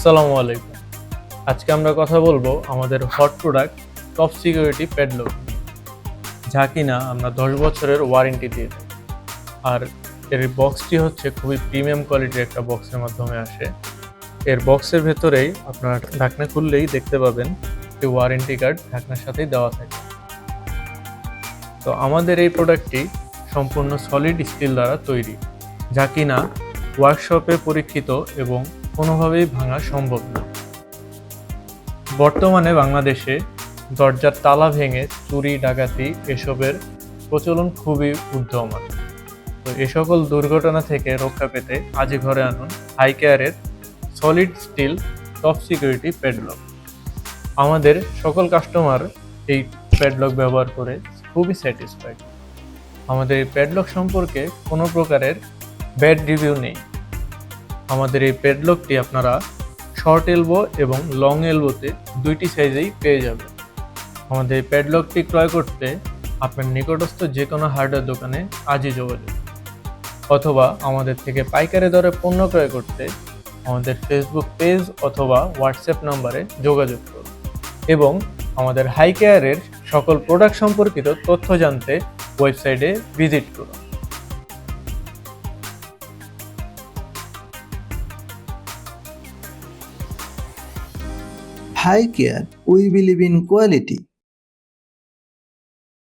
আসসালামু আলাইকুম। আজকে আমরা কথা বলবো আমাদের hot product top security padlock, যা কিনা আমরা 10 বছরের ওয়ারেন্টি দিয়ে থাকি। আর এর বক্সটি হচ্ছে খুবই প্রিমিয়াম কোয়ালিটির একটা বক্সের মাধ্যমে আসে। এর বক্সের ভেতরেই আপনার ঢাকনা খুললেই দেখতে পাবেন যে ওয়ারেন্টি কার্ড ঢাকনার সাথেই দেওয়া থাকে। তো আমাদের এই প্রোডাক্টটি সম্পূর্ণ সলিড স্টিল দ্বারা তৈরি, যা কিনা ওয়ার্কশপে পরীক্ষিত এবং কোনোভাবেই ভাঙা সম্ভব না। বর্তমানে বাংলাদেশে দরজার তালা ভেঙে চুরি ডাকাতি এসবের প্রচলন খুবই ঊর্ধ্বমান। তো এ সকল দুর্ঘটনা থেকে রক্ষা পেতে আজই ঘরে আনুন হাইকেয়ারের solid steel top security padlock. আমাদের সকল কাস্টমার এই প্যাডলক ব্যবহার করে খুবই স্যাটিসফাইড। আমাদের এই প্যাডলক সম্পর্কে কোনো প্রকারের ব্যাড রিভিউ নেই। আমাদের এই প্যাডলকটি আপনারা শর্ট এলবো এবং লং এলবোতে দুইটি সাইজেই পেয়ে যাবেন। আমাদের এই প্যাডলকটি ক্রয় করতে আপনার নিকটস্থ যে কোনো হার্ডওয়্যার দোকানে আজই যোগাযোগ, অথবা আমাদের থেকে পাইকারি দরে পণ্য ক্রয় করতে আমাদের ফেসবুক পেজ অথবা হোয়াটসঅ্যাপ নাম্বারে যোগাযোগ করুন এবং আমাদের হাইকেয়ারের সকল প্রোডাক্ট সম্পর্কিত তথ্য জানতে ওয়েবসাইটে ভিজিট করুন। High Care, we believe in quality.